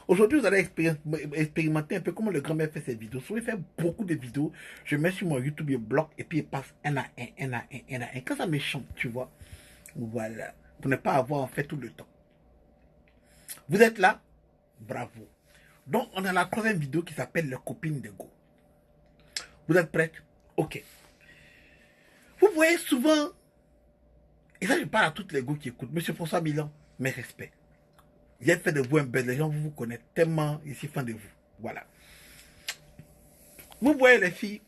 Aujourd'hui, vous allez expérimenter un peu comment le grand-mère fait ses vidéos. Souvent, il fait beaucoup de vidéos. Je mets sur mon YouTube, il bloque et puis il passe un à un, un à un, un à un. Quand ça me chante, tu vois. Voilà. Pour ne pas avoir en fait tout le temps. Vous êtes là? Bravo. Donc, on a la troisième vidéo qui s'appelle Les copines de Go. Vous êtes prêts? Ok. Vous voyez souvent, et ça je parle à toutes les go qui écoutent, Monsieur François Milan, mes respects. J'ai fait de vous un bel, les gens vous connaissent tellement, ici fan de vous. Voilà. Vous voyez les filles,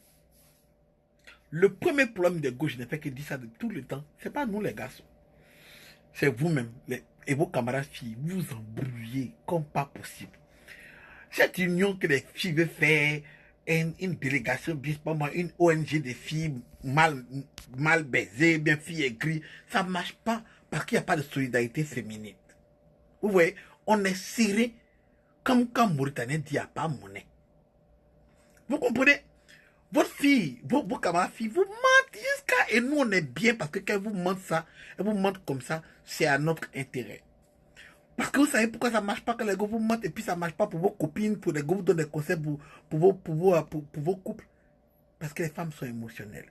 le premier problème des go, je n'ai fait que dire ça de tout le temps, c'est pas nous les garçons. C'est vous-même et vos camarades filles, vous vous embrouillez comme pas possible. Cette union que les filles veulent faire, une délégation, pas moi, une ONG des filles mal baisées, bien filles aigries, ça ne marche pas parce qu'il n'y a pas de solidarité féminine. Vous voyez, on est serré comme quand Mauritanien dit à pas monnaie. Vous comprenez? Votre fille, vos camarades filles, vous mentent jusqu'à... Et nous, on est bien parce que quand vous mentent ça, et vous mentent comme ça, c'est à notre intérêt. Parce que vous savez pourquoi ça ne marche pas quand les gars vous mentent et puis ça ne marche pas pour vos copines, pour les gars vous donnent des conseils pour vos couples. Parce que les femmes sont émotionnelles.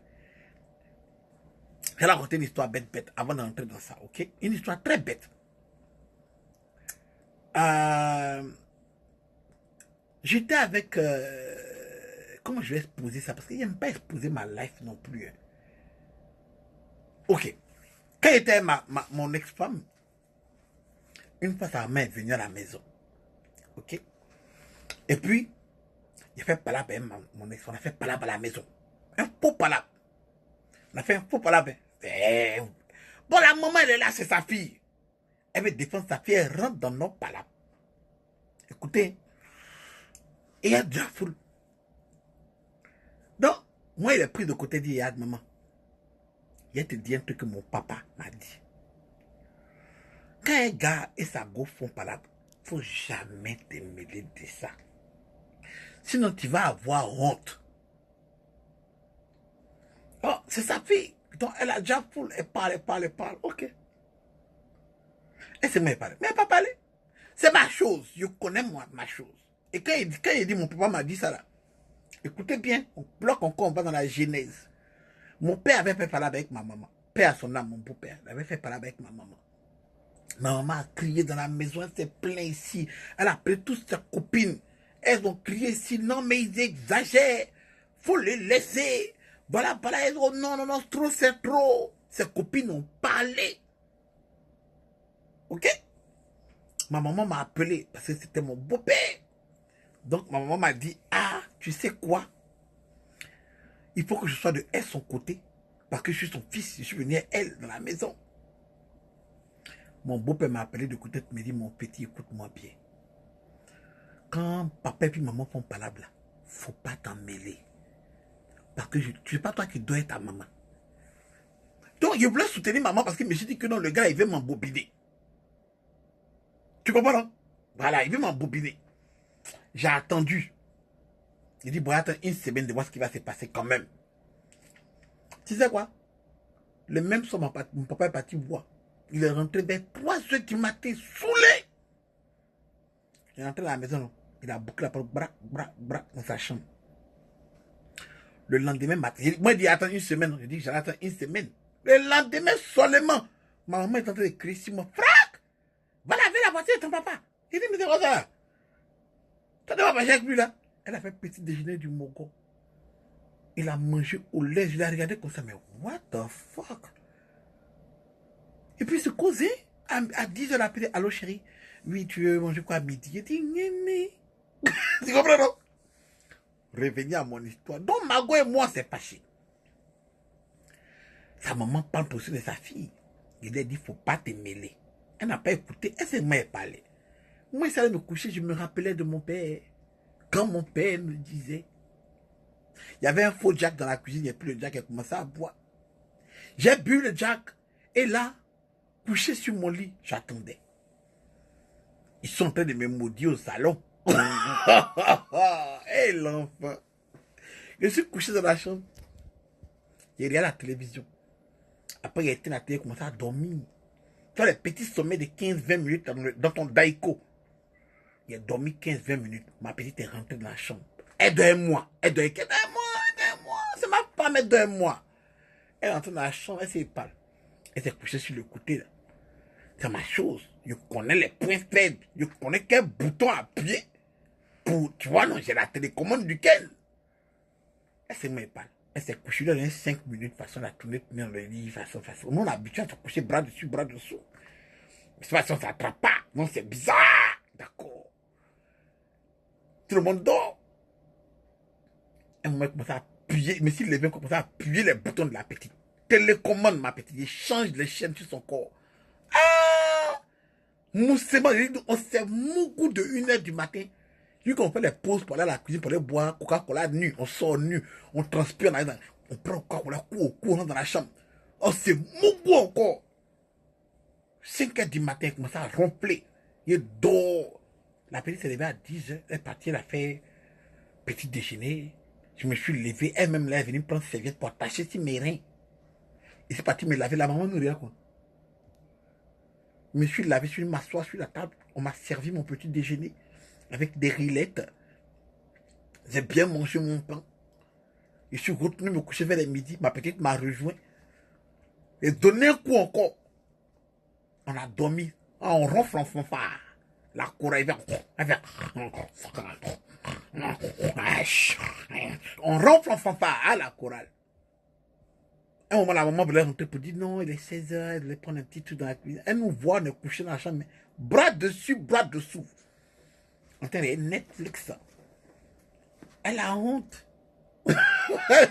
Je vais raconter une histoire bête avant d'entrer dans ça, ok? Une histoire très bête. J'étais avec... comment je vais exposer ça? Parce qu'il n'aime pas exposer ma life non plus. Hein. Ok. Quand était mon ex-femme, une fois sa mère est venue à la maison. Ok? Et puis, il a fait palabre avec mon ex. On a fait palabre à la maison. Un faux palabre. On a fait un faux palabre. Bon, la maman, elle est là, c'est sa fille. Elle veut défendre sa fille, elle rentre dans nos palabres. Écoutez, il y a déjà foule. Donc, moi, il est pris de côté, dit, Yad, maman. Il te dit un truc que mon papa m'a dit. Quand un gars et sa go font palabre, il ne faut jamais te mêler de ça. Sinon, tu vas avoir honte. Oh, c'est sa fille. Donc, elle a déjà foule. Elle parle. Ok. Et c'est moi, elle parle. Mais elle n'a pas parlé. C'est ma chose. Je connais moi, ma chose. Et quand il dit, mon papa m'a dit ça là. Écoutez bien, on bloque encore, on va dans la genèse. Mon père avait fait parler avec ma maman. Père à son âme, mon beau-père. Il avait fait parler avec ma maman. Ma maman a crié dans la maison, elle s'est plainte ici. Elle a appelé toutes ses copines. Elles ont crié ici, non mais ils exagèrent. Faut les laisser. Voilà, elles ont, non, trop c'est trop. Ses copines ont parlé. Ok? Ma maman m'a appelé parce que c'était mon beau-père. Donc ma maman m'a dit, ah, tu sais quoi? Il faut que je sois de elle son côté. Parce que je suis son fils, je suis venu à elle dans la maison. Mon beau-père m'a appelé de côté, me dit, mon petit, écoute-moi bien. Quand papa et puis maman font palabre, là, faut pas t'en mêler. Parce que tu sais pas toi qui dois être ta maman. Donc je voulais soutenir maman parce qu'il me dit que non, le gars, il veut m'embobiner. Tu comprends, non? Voilà, il veut m'embobiner. J'ai attendu. Il dit, bon, attends une semaine de voir ce qui va se passer quand même. Tu sais quoi? Le même soir, mon papa est parti voir. Il est rentré vers 3 heures du matin, saoulé. Il est rentré à la maison, non? Il a bouclé la porte, dans sa chambre. Le lendemain matin, moi, il dit, attends une semaine. Je dis, j'attends une semaine. Le lendemain seulement, ma maman est en train de crier sur moi. Frac! Va laver la voiture de ton papa. Il dit, mais c'est quoi ça? Tu ne vas pas avec lui là. Elle a fait petit déjeuner du mogo. Il a mangé au lait. Je l'ai regardé comme ça, mais what the fuck? Et puis se causer à 10 h après, allô chérie, oui, tu veux manger quoi à midi? Il dit, néné. Tu comprends, non? Revenir à mon histoire. Donc, Mago et moi, c'est fâché. Sa maman parle aussi de sa fille. Il lui a dit, il ne faut pas te mêler. Elle n'a pas écouté. Elle s'est mal parlé. Moi, ça allait me coucher, je me rappelais de mon père. Quand mon père me disait, il y avait un faux Jack dans la cuisine, et puis le Jack a commencé à boire. J'ai bu le Jack, et là, couché sur mon lit, j'attendais. Ils sont en train de me maudire au salon. Hé, l'enfant. Je suis couché dans la chambre. J'ai regardé la télévision. Après, il a été la télé, commencé à dormir. Tu vois les petits sommets de 15-20 minutes dans ton daiko. Il a dormi 15-20 minutes. Ma petite est rentrée dans la chambre. Aide-moi. Aide-moi. C'est ma femme, aide-moi. Elle est rentrée dans la chambre, elle s'est parlé. Elle s'est couchée sur le côté. C'est ma chose. Je connais les points faibles. Je connais quel bouton appuyer. Pour, tu vois, non, j'ai la télécommande duquel. Elle s'est mise parle. Elle s'est couchée dans les 5 minutes, façon la tourner dans le lit, façon. Nous, on a habitué à se coucher bras dessus, bras dessous. Mais cette façon, ça n'attrape pas. Non, c'est bizarre. D'accord. Tout le monde dort. Un moment, il commence à appuyer. Mais s'il levait, il commence à appuyer les boutons de la petite. Télécommande, ma petite. Il change les chaînes sur son corps. Ah! Moussement, on s'est mougou de 1h du matin. Vu qu'on fait les pauses pour aller à la cuisine, pour aller boire Coca-Cola nu, on sort nu, on transpire, on prend Coca-Cola, on rentre dans la chambre. On s'est mougou encore. 5h du matin, il commence à ronfler. Il dort. La petite s'est levée à 10h, elle est partie, elle a fait petit déjeuner. Je me suis levé, elle-même là, elle est venue prendre serviette pour attacher sur mes reins. Et c'est parti me laver, la maman nous regarde quoi. Je me suis lavé, je suis m'asseoir sur la table, on m'a servi mon petit déjeuner avec des rillettes. J'ai bien mangé mon pain. Je suis retourné me coucher vers les midi, ma petite m'a rejoint. Et donné un coup encore. On a dormi, on ronfle en fanfare. La cour, elle vient. On ronfle en fanfare à la chorale. À un moment, la maman voulait rentrer pour dire non, il est 16h, elle voulait prendre un petit truc dans la cuisine. Elle nous voit, on est couché dans la chambre, mais bras dessus, bras dessous. En train de Netflix. Elle a honte.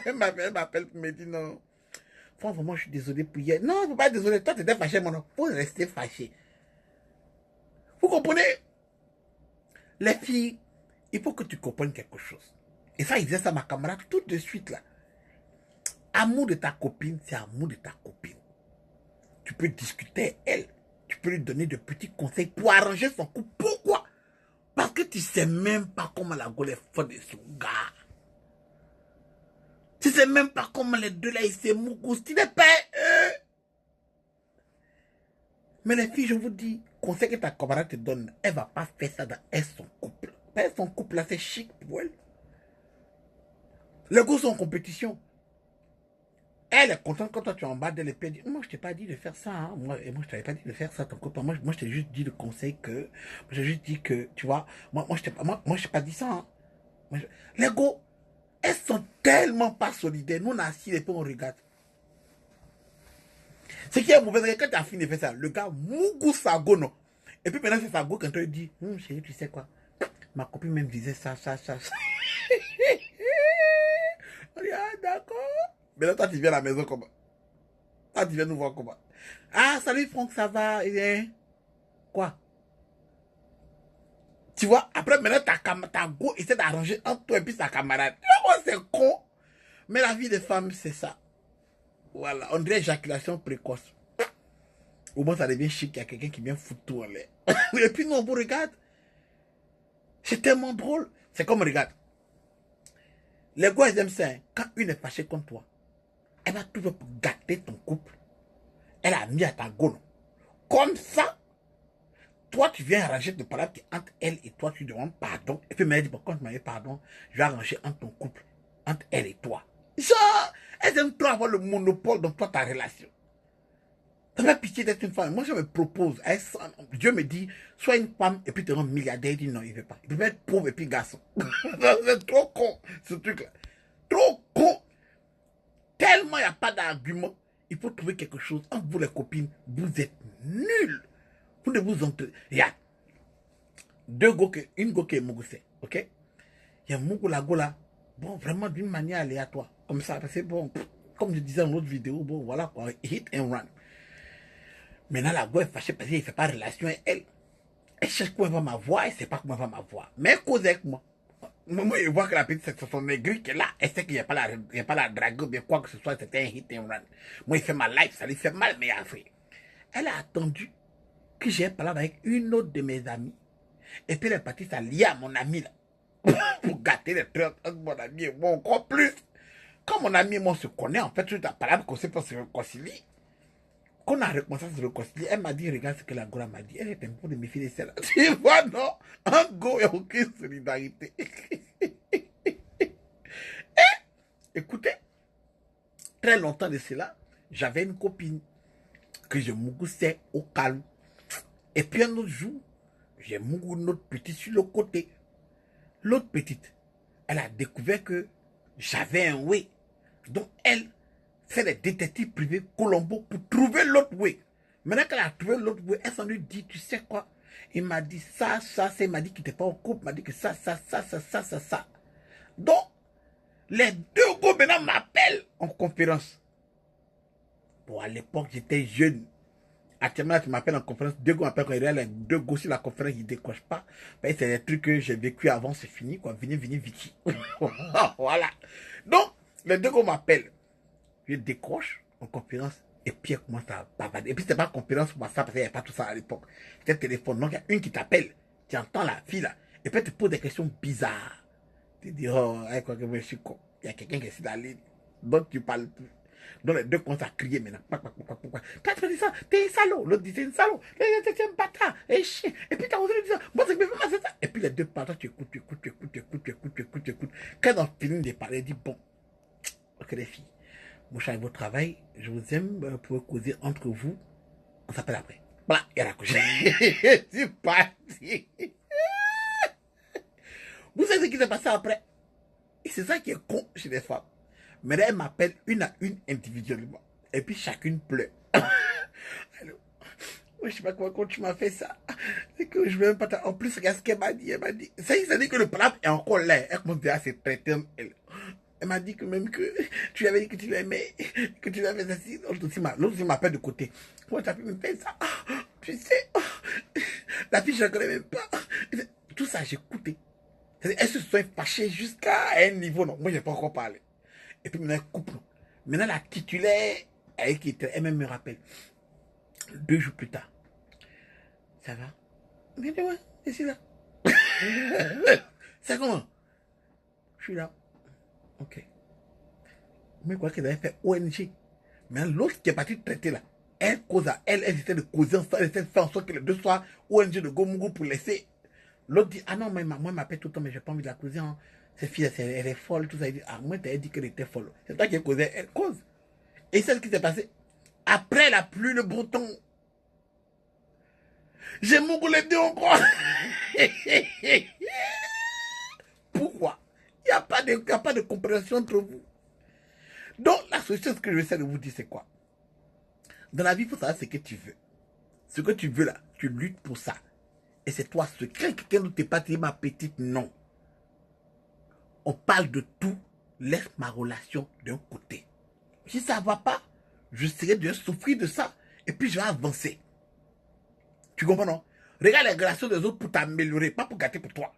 Elle m'appelle pour me dire non. Vraiment, je suis désolé pour hier. Non, je ne peux pas être désolé. Toi, tu étais fâché, mon nom. Il faut rester fâché. Vous comprenez? Les filles, il faut que tu comprennes quelque chose. Et ça, il disait ça à ma camarade tout de suite là. Amour de ta copine, c'est amour de ta copine. Tu peux discuter elle. Tu peux lui donner de petits conseils pour arranger son couple. Pourquoi? Parce que tu ne sais même pas comment la gueule est forte de son gars. Tu ne sais même pas comment les deux là, ils se mougousent. Tu n'es pas... Mais les filles, je vous dis, conseil que ta camarade te donne, elle ne va pas faire ça dans son couple. Son couple là, c'est chic pour elle. Les gars sont en compétition. Elle est contente quand toi tu es en bas de l'épée. Moi, je t'ai pas dit de faire ça. Hein. Moi, je t'avais pas dit de faire ça, ton copain. Moi, je t'ai juste dit le conseil que. J'ai juste dit que, tu vois, moi je t'ai pas dit ça. Hein. Les gars, elles sont tellement pas solidaires. Nous, on a assis l'épée, on regarde. Ce qui est mauvais, c'est que quand tu as fini de faire ça, le gars, mougou sago, non. Et puis maintenant, c'est sago quand il dit, chérie, tu sais quoi? Ma copine même disait ça. On dit, ah, d'accord. Mais là, toi, tu viens à la maison comment? Toi, tu viens nous voir comment? Ah, salut Franck, ça va? Quoi? Tu vois, après, maintenant, ta go essaie d'arranger entre toi et puis sa camarade. C'est con. Mais la vie des femmes, c'est ça. Voilà, on dirait éjaculation précoce. Au moins, ça devient chic, il y a quelqu'un qui vient foutre tout en l'air. Et puis, nous, on vous regarde. C'est tellement drôle. C'est comme, regarde. Les gars, ils aiment ça. Hein. Quand une est fâchée contre toi, elle va toujours pour gâter ton couple. Elle a mis à ta go. Comme ça, toi, tu viens arranger de parler entre elle et toi, tu demandes pardon. Et puis, elle dit, bon, quand tu m'as dit pardon, je vais arranger entre ton couple, entre elle et toi. Genre, elles aiment trop avoir le monopole dans toi, ta relation. T'as pas pitié d'être une femme. Moi, je me propose. Dieu me dit, sois une femme et puis te rends milliardaire. Il dit non, il ne veut pas. Il peut être pauvre et puis garçon. C'est trop con, ce truc-là. Trop con. Tellement il n'y a pas d'argument. Il faut trouver quelque chose. Entre vous, les copines, vous êtes nuls. Vous ne vous entendez. Il y a une go qui est mougoussée. Ok? Il y a Mougou la go là. Bon, vraiment d'une manière aléatoire. Comme ça. Parce que bon, comme je disais dans l'autre vidéo, bon, voilà quoi. Hit and run. Maintenant, la go est fâchée parce qu'il ne fait pas relation avec elle. Elle cherche comment elle va m'avoir, elle ne sait pas comment elle va m'avoir. Mais elle cause avec moi. Moi, je vois que la petite, c'est son aigri qui est là. Elle sait qu'il n'y a pas la drague ou bien quoi que ce soit, c'était un hit and run. Moi, il fait ma life, ça lui fait mal, mais après. Elle a attendu que j'ai parlé avec une autre de mes amies. Et puis elle est partie s'allier à mon ami là. Pour gâter les trucs entre mon ami et moi encore plus. Quand mon ami et moi on se connaît, en fait, tu as parlé qu'on sait pas se réconcilier. Quand on a recommencé à se réconcilier, elle m'a dit, regarde ce que la Gola m'a dit. Elle était pour de méfier de celle-là. Tu vois, non? En go, il n'y a aucune solidarité. Écoutez, très longtemps de cela, j'avais une copine que je mougoussais au calme. Et puis un autre jour, j'ai mougou une autre petite sur le côté. L'autre petite, elle a découvert que j'avais un way. Donc elle fait des détectives privés Colombo pour trouver l'autre way. Maintenant qu'elle a trouvé l'autre way, elle s'en lui dit, tu sais quoi? Il m'a dit ça, il m'a dit qu'il n'était pas en couple, il m'a dit que ça. Donc, les deux go maintenant m'appellent en conférence. Bon, à l'époque, j'étais jeune. Actuellement, tu m'appelles en conférence. Deux go m'appellent quand il y a les deux go sur la conférence, ils ne décrochent pas. C'est des trucs que j'ai vécu avant, c'est fini, quoi. Venez, Vicky. Voilà. Donc, les deux go m'appellent. Je décroche en conférence. Et puis, elle commence à bavarder. Et puis, c'était pas conférence WhatsApp, parce qu'il n'y avait pas tout ça à l'époque. C'était téléphone. Donc, il y a une qui t'appelle. Tu entends la fille là. Et puis, elle te pose des questions bizarres. Tu dis, oh, quoi que moi, je suis con. Il y a quelqu'un qui est sur la ligne. Donc, tu parles plus. Donc, les deux commencent à crier maintenant. T'as fait ça, t'es un salaud. L'autre dit, t'es un salaud. T'es un bâtard. Et chien. Et puis, t'as osé dire ça. Moi, c'est ça. Et puis, les deux parents, tu écoutes. Quand on finit de parler, dit, bon, ok, les filles. Mon chat et votre travail, je vous aime, pour causer entre vous. On s'appelle après. Voilà, et elle a couché. C'est parti. Vous savez ce qui s'est passé après? Et c'est ça qui est con chez les femmes. Mais là, elle m'appelle une à une individuellement. Et puis chacune pleure. Alors, moi, je sais pas comment tu m'as fait ça. C'est que je veux même pas. En plus, regarde ce qu'elle m'a dit. Elle m'a dit. Ça veut dire que le problème est encore là. Elle commence déjà à se traiter. Elle m'a dit que même que tu lui avais dit que tu l'aimais, que tu l'avais assis. L'autre aussi m'appelle de côté. Pourquoi tu as pu me faire ça? Tu sais, la fille, je ne la connais même pas. Tout ça, j'ai écouté. Elles se sont fâchées jusqu'à un niveau. Non, moi, je n'ai pas encore parlé. Et puis maintenant, elle coupe. Maintenant, la titulaire, elle-même me rappelle. 2 jours plus tard. Ça va? Mais ouais, je suis là. C'est comment? Je suis là. Ok. Mais quoi qu'elle avait fait ONG. Mais l'autre qui est parti traiter là, elle cause à elle essaie de causer ensemble, elle essaie de faire en sorte que les deux soient ONG de Gomungu pour laisser. L'autre dit, ah non, mais moi, elle m'appelle tout le temps, mais j'ai pas envie de la causer. Hein. Cette fille, elle est folle, tout ça. Il dit, ah, moi, t'avais dit qu'elle était folle. C'est toi qui as causé, elle cause. Et c'est ce qui s'est passé. Après la pluie, le bon temps, j'ai mougolé deux encore. Pourquoi? Il n'y a pas de compréhension entre vous. Donc, la solution, ce que je vais essayer de vous dire, c'est quoi? Dans la vie, il faut savoir ce que tu veux. Ce que tu veux là, tu luttes pour ça. Et c'est toi, ce que quelqu'un ne t'est pas dit, ma petite, non. On parle de tout, laisse ma relation d'un côté. Si ça ne va pas, je serai de souffrir de ça. Et puis je vais avancer. Tu comprends, non? Regarde les relations des autres pour t'améliorer, pas pour gâter pour toi.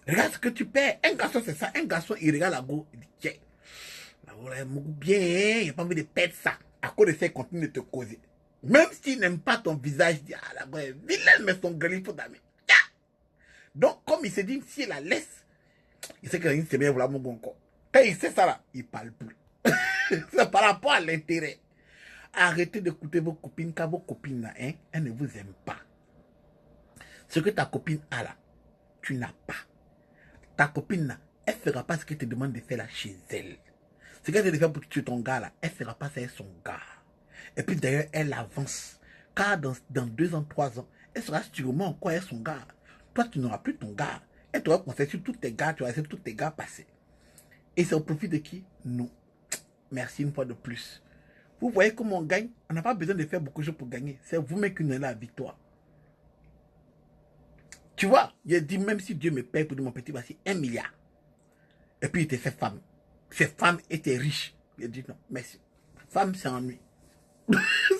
Regarde ce que tu perds. Un garçon, c'est ça. Un garçon, il regarde la go, il dit, tiens, la go, elle est bien, il n'a pas envie de perdre ça. À cause de ça, il continue de te causer. Même s'il n'aime pas ton visage, il dit, ah, la go est vilaine, mais son gueule, il faut d'amener. Donc, comme il s'est dit, si il la laisse, il sait qu'il s'est bien vouloir mon bon corps. Quand il sait ça là, il ne parle plus. C'est par rapport à l'intérêt. Arrêtez d'écouter vos copines, car vos copines là, hein, elles ne vous aiment pas. Ce que ta copine a là, tu n'as pas. Ta copine là, elle ne fera pas ce qu'elle te demande de faire là chez elle. Ce qu'elle te fait pour tuer ton gars là, elle ne fera pas ça avec son gars. Et puis d'ailleurs, elle avance. Car dans 2 ans, 3 ans, elle sera sûrement encore avec son gars. Toi, tu n'auras plus ton gars. Elle t'aura conseillé sur tous tes gars, tu vas laisser tous tes gars passer. Et c'est au profit de qui? Non. Merci une fois de plus. Vous voyez comment on gagne? On n'a pas besoin de faire beaucoup de choses pour gagner. C'est vous-même qui donnez la victoire. Tu vois, il a dit, même si Dieu me paye pour mon petit, voici 1 milliard. Et puis il te fait femme. Cette femme était riche. Il a dit non, merci. Femme, c'est ennui.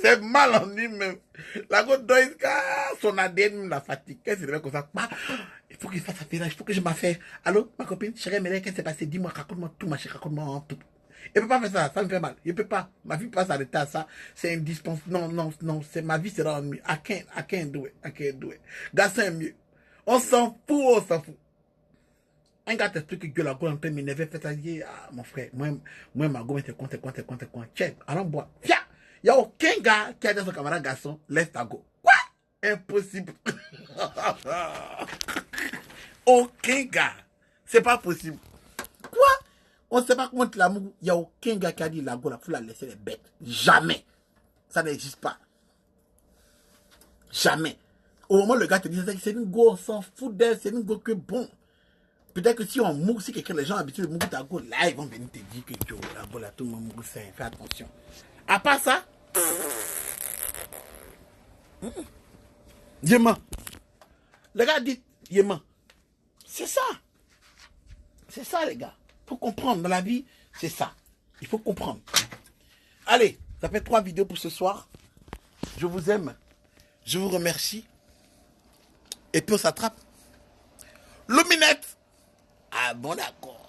C'est mal ennui même. La goutte d'Oïska, son ADN la fatigue. Qu'est-ce que c'est comme ça? Bah, il faut qu'il fasse affaire, il faut que je m'affaire. Allô, ma copine, chérie, mais qu'est-ce qui s'est passé? Dis-moi, raconte-moi tout, ma chérie, raconte-moi tout. Il ne peut pas faire ça, ça me fait mal. Il ne peut pas. Ma vie passe à l'état, ça. C'est indispensable. Non, ma vie sera ennui. I can't do it. Garçon est mieux. On s'en fout. Un gars t'explique que la gueule en train de m'énerver, fait ça, dit, ah, mon frère, moi, ma gomme, c'est quoi. Tiens, allons boire. Viens. Il n'y a aucun gars qui a dit à son camarade garçon, laisse ta go. Quoi? Impossible. Aucun gars. C'est pas possible. Quoi? On ne sait pas comment l'amour. Il n'y a aucun gars qui a dit la go, il faut la laisser les bêtes. Jamais. Ça n'existe pas. Jamais. Au moment où le gars te dit, c'est une go, on s'en fout d'elle, c'est une go que bon. Peut-être que si on mourre, si quelqu'un, les gens habitués de mourir ta go, là, ils vont venir te dire que Joe, la go, là, tout le monde mourre, fais attention. À part ça, je mens. Le gars dit, je mens. C'est ça. C'est ça, les gars. Il faut comprendre. Dans la vie, c'est ça. Il faut comprendre. Allez, ça fait 3 vidéos pour ce soir. Je vous aime. Je vous remercie. Et puis on s'attrape. Luminette. Ah bon, d'accord.